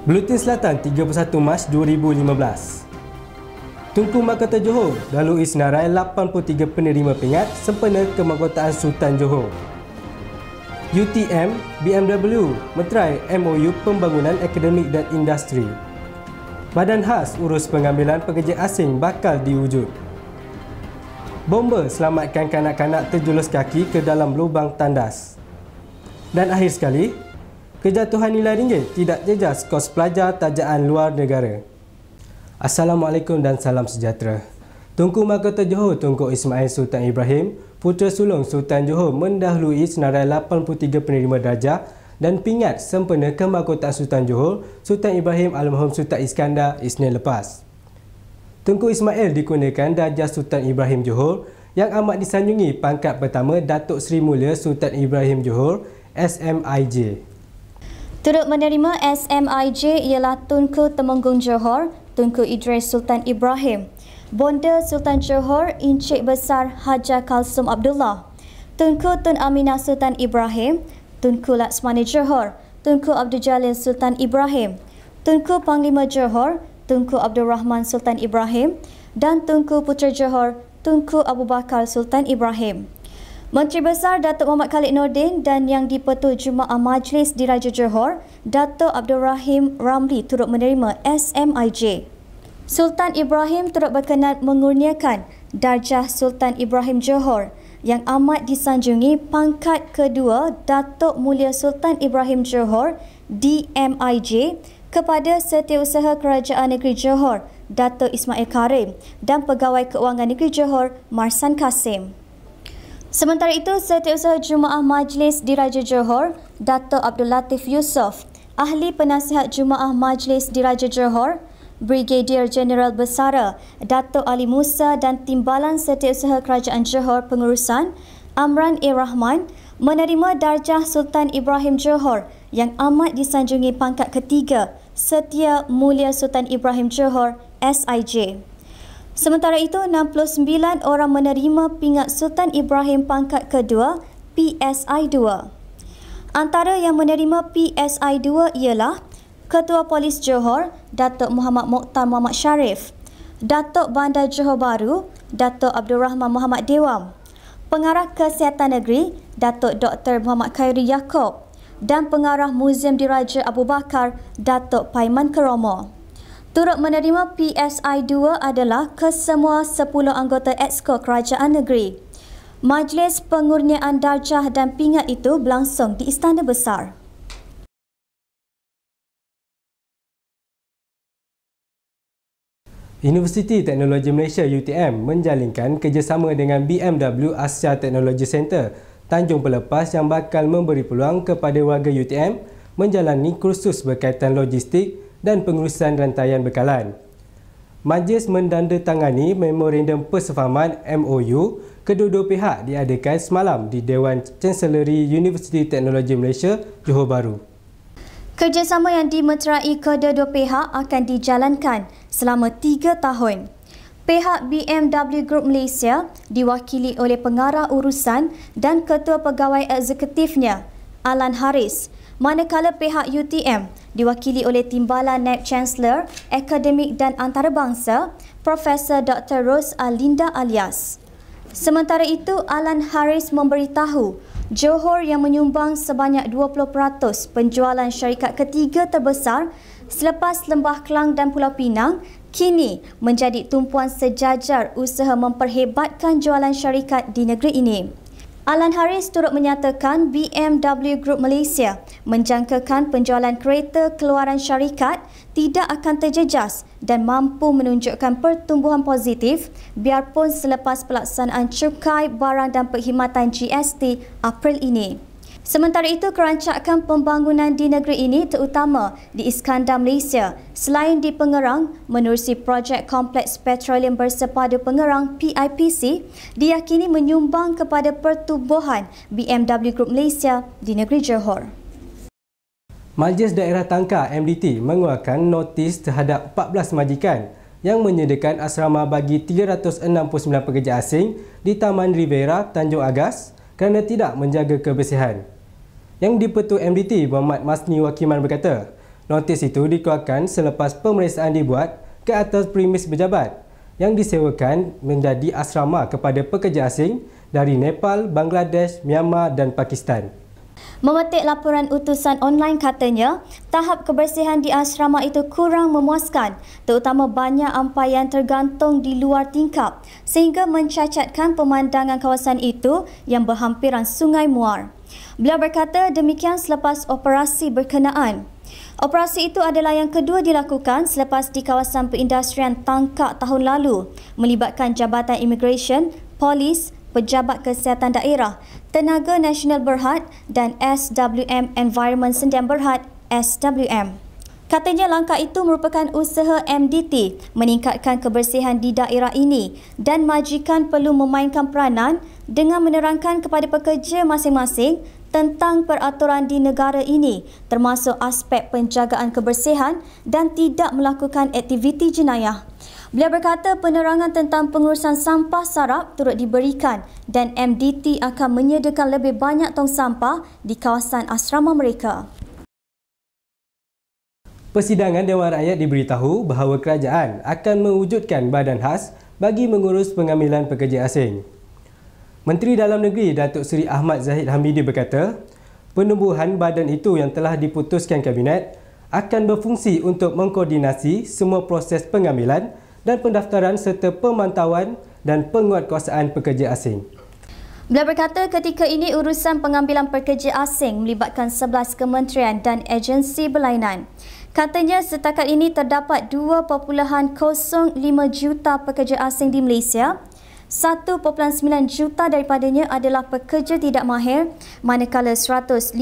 Bulutin Selatan 31 Mac 2015. Tunku Mahkota Johor lalui senarai 83 penerima pingat sempena kemahkotaan Sultan Johor. UTM, BMW meterai MOU pembangunan akademik dan industri. Badan khas urus pengambilan pekerja asing bakal diwujud. Bomber selamatkan kanak-kanak terjulus kaki ke dalam lubang tandas. Dan akhir sekali, kejatuhan nilai ringgit tidak jejas kos pelajar tajaan luar negara. Assalamualaikum dan salam sejahtera. Tunku Mahkota Johor Tunku Ismail Sultan Ibrahim, putera sulung Sultan Johor mendahului senarai 83 penerima darjah dan pingat sempena kemahkotaan Sultan Johor Sultan Ibrahim Almarhum Sultan Iskandar Isnin lepas. Tunku Ismail dikurniakan darjah Sultan Ibrahim Johor yang amat disanjungi pangkat pertama Datuk Seri Mulia Sultan Ibrahim Johor SMIJ. Turut menerima SMIJ ialah Tunku Temenggung Johor, Tunku Idris Sultan Ibrahim, Bonda Sultan Johor Encik Besar Haja Kalsum Abdullah, Tunku Tun Aminah Sultan Ibrahim, Tunku Laksmana Johor, Tunku Abdul Jalil Sultan Ibrahim, Tunku Panglima Johor, Tunku Abdul Rahman Sultan Ibrahim dan Tunku Putera Johor, Tunku Abu Bakar Sultan Ibrahim. Menteri Besar Datuk Muhammad Khalid Nordin dan Yang di-Pertua Jemaah Majlis Diraja Johor, Datuk Abdul Rahim Ramli turut menerima SMIJ. Sultan Ibrahim turut berkenan mengurniakan darjah Sultan Ibrahim Johor yang amat disanjungi pangkat kedua Datuk Mulia Sultan Ibrahim Johor DMIJ kepada Setiausaha Kerajaan Negeri Johor Datuk Ismail Karim dan Pegawai Keuangan Negeri Johor Marsan Kasim. Sementara itu, Setiausaha Jemaah Majlis Diraja Johor Datuk Abdul Latif Yusof, Ahli Penasihat Jemaah Majlis Diraja Johor Brigadier Jeneral Besara Datuk Ali Musa dan Timbalan Setiausaha Kerajaan Johor Pengurusan Amran A. Rahman menerima darjah Sultan Ibrahim Johor yang amat disanjungi pangkat ketiga Setia Mulia Sultan Ibrahim Johor SIJ. Sementara itu, 69 orang menerima pingat Sultan Ibrahim pangkat kedua PSI 2. Antara yang menerima PSI 2 ialah Ketua Polis Johor Datuk Muhammad Mokhtar Muhammad Sharif, Datuk Bandar Johor Bahru Datuk Abdul Rahman Muhammad Dewam, Pengarah Kesihatan Negeri Datuk Dr. Muhammad Khairi Yaakob dan Pengarah Muzium Diraja Abu Bakar Datuk Paiman Keromo. Turut menerima PSI 2 adalah kesemua 10 anggota Exco Kerajaan Negeri. Majlis pengurniaan darjah dan pingat itu berlangsung di Istana Besar. Universiti Teknologi Malaysia UTM menjalinkan kerjasama dengan BMW Asia Technology Centre Tanjung Pelepas yang bakal memberi peluang kepada warga UTM menjalani kursus berkaitan logistik dan pengurusan rantaian bekalan. Majlis mendandatangani Memorandum Persefahaman MOU kedua-dua pihak diadakan semalam di Dewan Chancellery Universiti Teknologi Malaysia, Johor Bahru. Kerjasama yang dimeterai kedua-dua pihak akan dijalankan selama 3 tahun. Pihak BMW Group Malaysia diwakili oleh Pengarah Urusan dan Ketua Pegawai Eksekutifnya, Alan Haris, manakala pihak UTM diwakili oleh Timbalan Naib Chancellor Akademik dan Antarabangsa, Profesor Dr. Ros Alinda Alias. Sementara itu, Alan Haris memberitahu Johor yang menyumbang sebanyak 20% penjualan syarikat ketiga terbesar selepas Lembah Kelang dan Pulau Pinang kini menjadi tumpuan sejajar usaha memperhebatkan jualan syarikat di negeri ini. Alan Haris turut menyatakan BMW Group Malaysia menjangkakan penjualan kereta keluaran syarikat tidak akan terjejas dan mampu menunjukkan pertumbuhan positif biarpun selepas pelaksanaan cukai barang dan perkhidmatan GST April ini. Sementara itu, kerancakan pembangunan di negeri ini terutama di Iskandar Malaysia selain di Pengerang menerusi projek Kompleks Petroleum Bersepadu Pengerang PIPC diyakini menyumbang kepada pertumbuhan BMW Group Malaysia di negeri Johor. Majlis Daerah Tangkar MDT mengeluarkan notis terhadap 14 majikan yang menyediakan asrama bagi 369 pekerja asing di Taman Rivera, Tanjung Agas kerana tidak menjaga kebersihan. Yang di-Pertua MDT Muhammad Masni Wakiman berkata, Notis itu dikeluarkan selepas pemeriksaan dibuat ke atas premis pejabat yang disewakan menjadi asrama kepada pekerja asing dari Nepal, Bangladesh, Myanmar dan Pakistan. Memetik laporan utusan online katanya, tahap kebersihan di asrama itu kurang memuaskan, terutama banyak ampaian tergantung di luar tingkap sehingga mencacatkan pemandangan kawasan itu yang berhampiran Sungai Muar. Beliau berkata demikian selepas operasi berkenaan. Operasi itu adalah yang kedua dilakukan selepas di kawasan perindustrian Tangkak tahun lalu, melibatkan Jabatan Immigration, Polis, Pejabat Kesihatan Daerah, Tenaga Nasional Berhad dan SWM Environment Sdn Berhad SWM. Katanya langkah itu merupakan usaha MDT meningkatkan kebersihan di daerah ini dan majikan perlu memainkan peranan dengan menerangkan kepada pekerja masing-masing tentang peraturan di negara ini termasuk aspek penjagaan kebersihan dan tidak melakukan aktiviti jenayah. Beliau berkata penerangan tentang pengurusan sampah sarap turut diberikan dan MDT akan menyediakan lebih banyak tong sampah di kawasan asrama mereka. Persidangan Dewan Rakyat diberitahu bahawa kerajaan akan mewujudkan badan khas bagi mengurus pengambilan pekerja asing. Menteri Dalam Negeri Datuk Seri Ahmad Zahid Hamidi berkata, penubuhan badan itu yang telah diputuskan Kabinet akan berfungsi untuk mengkoordinasi semua proses pengambilan dan pendaftaran serta pemantauan dan penguatkuasaan pekerja asing. Beliau berkata ketika ini urusan pengambilan pekerja asing melibatkan 11 kementerian dan agensi berlainan. Katanya setakat ini terdapat 2.05 juta pekerja asing di Malaysia. 1.9 juta daripadanya adalah pekerja tidak mahir, manakala 150,000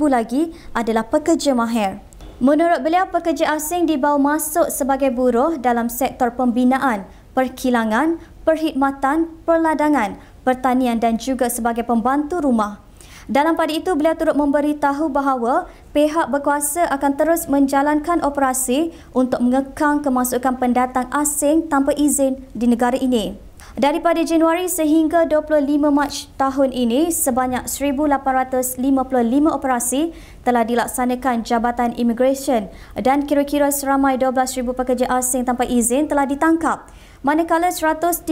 lagi adalah pekerja mahir. Menurut beliau, pekerja asing dibawa masuk sebagai buruh dalam sektor pembinaan, perkilangan, perkhidmatan, perladangan, pertanian dan juga sebagai pembantu rumah. Dalam pada itu, beliau turut memberitahu bahawa pihak berkuasa akan terus menjalankan operasi untuk mengekang kemasukan pendatang asing tanpa izin di negara ini. Daripada Januari sehingga 25 Mac tahun ini, sebanyak 1,855 operasi telah dilaksanakan Jabatan Immigration dan kira-kira seramai 12,000 pekerja asing tanpa izin telah ditangkap. Manakala 134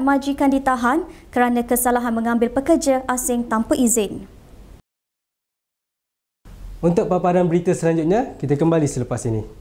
majikan ditahan kerana kesalahan mengambil pekerja asing tanpa izin. Untuk paparan berita selanjutnya, kita kembali selepas ini.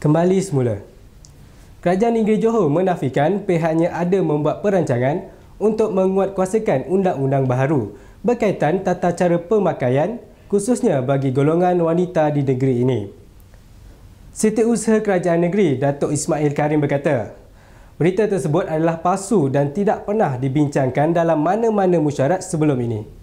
Kembali semula. Kerajaan Negeri Johor menafikan pihaknya ada membuat perancangan untuk menguatkuasakan undang-undang baharu berkaitan tata cara pemakaian khususnya bagi golongan wanita di negeri ini. Setiausaha Kerajaan Negeri Datuk Ismail Karim berkata, berita tersebut adalah palsu dan tidak pernah dibincangkan dalam mana-mana mesyuarat sebelum ini.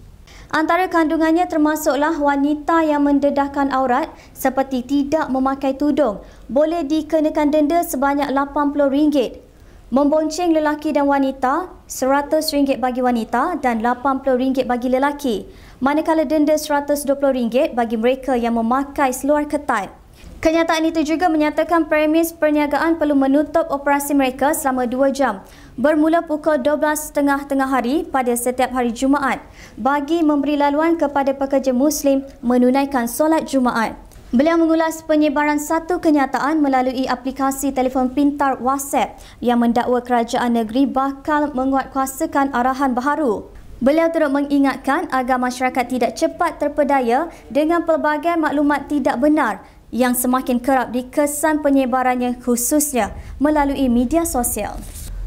Antara kandungannya termasuklah wanita yang mendedahkan aurat seperti tidak memakai tudung boleh dikenakan denda sebanyak RM80. Membonceng lelaki dan wanita, RM100 bagi wanita dan RM80 bagi lelaki. Manakala denda RM120 bagi mereka yang memakai seluar ketat. Kenyataan itu juga menyatakan premis perniagaan perlu menutup operasi mereka selama 2 jam bermula pukul 12.30 tengah hari pada setiap hari Jumaat bagi memberi laluan kepada pekerja Muslim menunaikan solat Jumaat. Beliau mengulas penyebaran satu kenyataan melalui aplikasi telefon pintar WhatsApp yang mendakwa kerajaan negeri bakal menguatkuasakan arahan baharu. Beliau turut mengingatkan agar masyarakat tidak cepat terpedaya dengan pelbagai maklumat tidak benar yang semakin kerap dikesan penyebarannya khususnya melalui media sosial.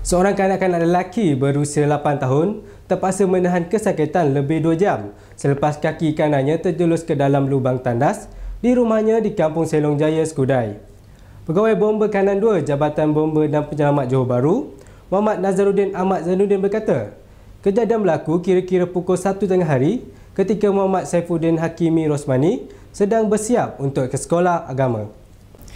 Seorang kanak-kanak lelaki berusia 8 tahun terpaksa menahan kesakitan lebih 2 jam selepas kaki kanannya terjelus ke dalam lubang tandas di rumahnya di Kampung Selong Jaya, Skudai. Pegawai Bomba Kanan 2 Jabatan Bomba dan Penyelamat Johor Bahru, Muhammad Nazaruddin Ahmad Zainuddin berkata, kejadian berlaku kira-kira pukul 1 tengah hari ketika Muhammad Saifuddin Hakimi Rosmani sedang bersiap untuk ke sekolah agama.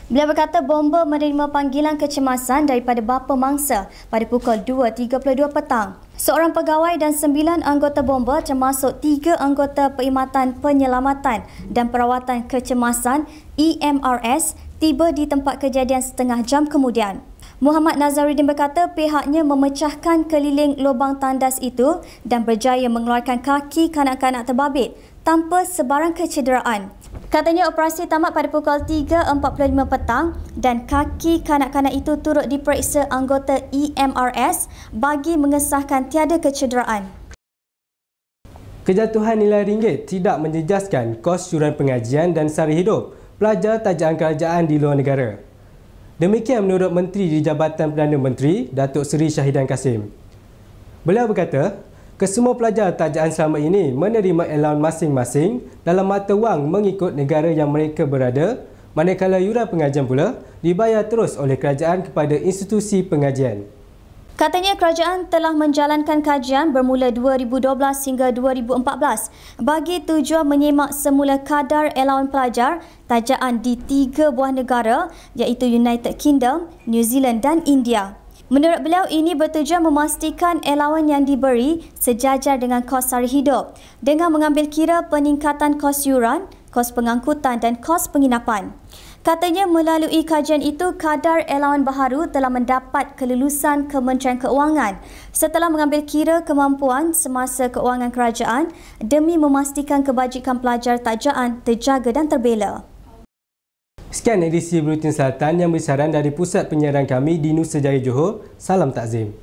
Beliau berkata bomba menerima panggilan kecemasan daripada bapa mangsa pada pukul 2.32 petang. Seorang pegawai dan 9 anggota bomba termasuk 3 anggota Perkhidmatan Penyelamatan dan Perawatan Kecemasan EMRS tiba di tempat kejadian setengah jam kemudian. Muhammad Nazaruddin berkata pihaknya memecahkan keliling lubang tandas itu dan berjaya mengeluarkan kaki kanak-kanak terbabit tanpa sebarang kecederaan. Katanya operasi tamat pada pukul 3.45 petang dan kaki kanak-kanak itu turut diperiksa anggota EMRS bagi mengesahkan tiada kecederaan. Kejatuhan nilai ringgit tidak menjejaskan kos syuran pengajian dan sara hidup pelajar tajaan kerajaan di luar negara. Demikian menurut Menteri di Jabatan Perdana Menteri, Datuk Seri Syahidan Kasim. Beliau berkata, kesemua pelajar tajaan selama ini menerima allowance masing-masing dalam mata wang mengikut negara yang mereka berada, manakala yuran pengajian pula dibayar terus oleh kerajaan kepada institusi pengajian. Katanya kerajaan telah menjalankan kajian bermula 2012 hingga 2014 bagi tujuan menyemak semula kadar allowance pelajar tajaan di 3 buah negara iaitu United Kingdom, New Zealand dan India. Menurut beliau ini bertujuan memastikan allowance yang diberi sejajar dengan kos sara hidup dengan mengambil kira peningkatan kos yuran, kos pengangkutan dan kos penginapan. Katanya melalui kajian itu, kadar allowance baharu telah mendapat kelulusan Kementerian Keuangan setelah mengambil kira kemampuan semasa keuangan kerajaan demi memastikan kebajikan pelajar tajaan terjaga dan terbela. Sekian edisi Buletin Selatan yang bersiaran dari pusat penyiaran kami di Nusa Jaya, Johor. Salam takzim.